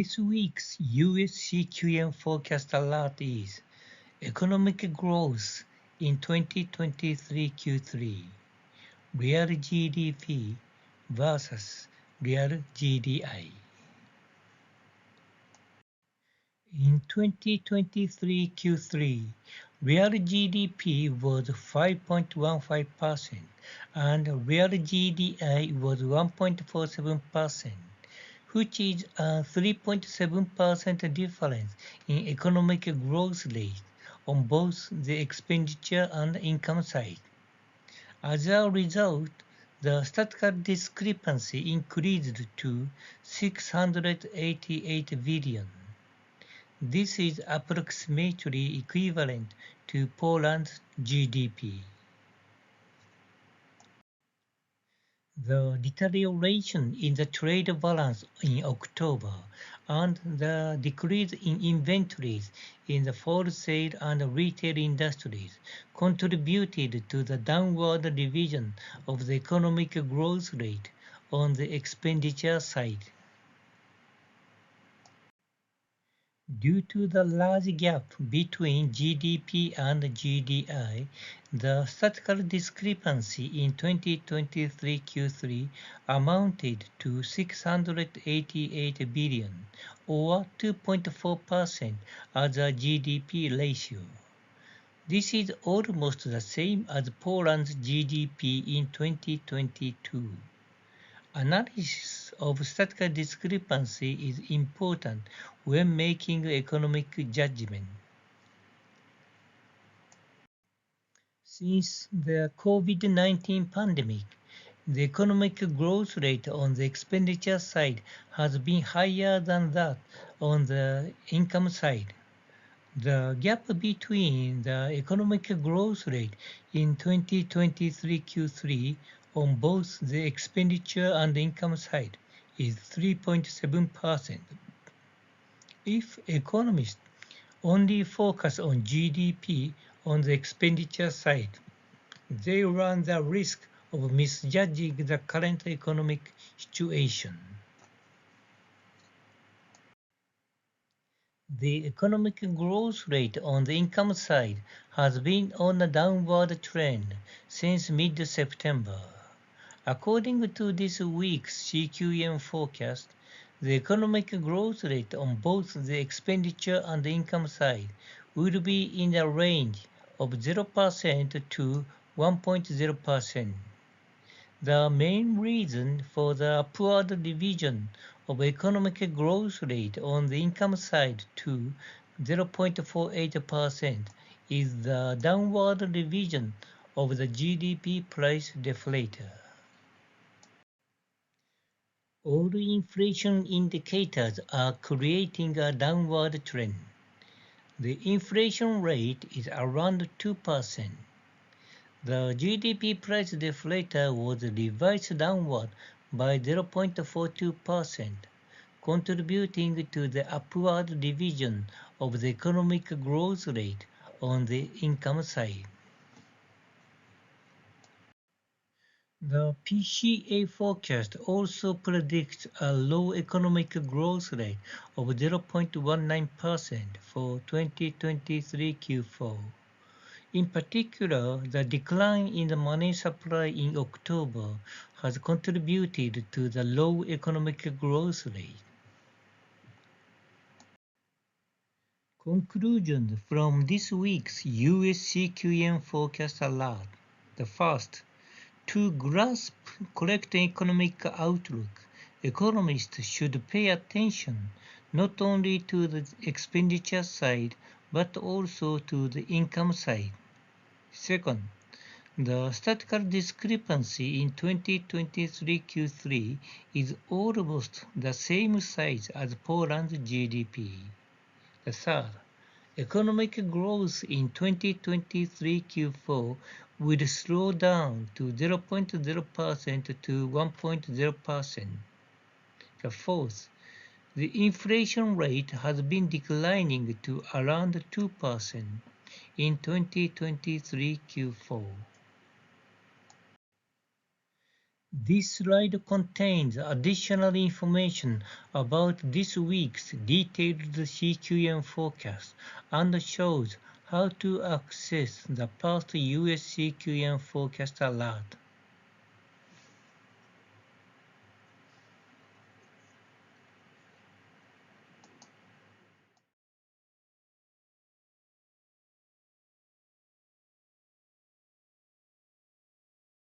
This week's US CQM forecast alert is economic growth in 2023 Q3, real GDP versus real GDI. In 2023 Q3, real GDP was 5.15% and real GDI was 1.47%. Which is a 3.7% difference in economic growth rate on both the expenditure and income side. As a result, the statistical discrepancy increased to 688 billion. This is approximately equivalent to Poland's GDP. The deterioration in the trade balance in October and the decrease in inventories in the wholesale and retail industries contributed to the downward revision of the economic growth rate on the expenditure side. Due to the large gap between GDP and GDI, the statistical discrepancy in 2023 Q3 amounted to 688 billion, or 2.4% as a GDP ratio. This is almost the same as Poland's GDP in 2022. Analysis of statistical discrepancy is important when making economic judgment. Since the COVID-19 pandemic, the economic growth rate on the expenditure side has been higher than that on the income side. The gap between the economic growth rate in 2023 Q3 on both the expenditure and income side is 3.7%. If economists only focus on GDP on the expenditure side, they run the risk of misjudging the current economic situation. The economic growth rate on the income side has been on a downward trend since mid-September. According to this week's CQM forecast, the economic growth rate on both the expenditure and the income side will be in the range of 0% to 1.0%. The main reason for the upward revision of economic growth rate on the income side to 0.48% is the downward revision of the GDP price deflator. All inflation indicators are creating a downward trend. The inflation rate is around 2%. The GDP price deflator was revised downward by 0.42%, contributing to the upward revision of the economic growth rate on the income side. The PCA forecast also predicts a low economic growth rate of 0.19% for 2023 Q4. In particular, the decline in the money supply in October has contributed to the low economic growth rate. Conclusions from this week's US CQM forecast alert. The first, to grasp correct economic outlook, economists should pay attention not only to the expenditure side but also to the income side. Second, the statistical discrepancy in 2023 Q3 is almost the same size as Poland's GDP. The third, economic growth in 2023 Q4 will slow down to 0.0% to 1.0%. The fourth, the inflation rate has been declining to around 2% in 2023 Q4. This slide contains additional information about this week's detailed CQM forecast and shows how to access the past US CQM forecast alert.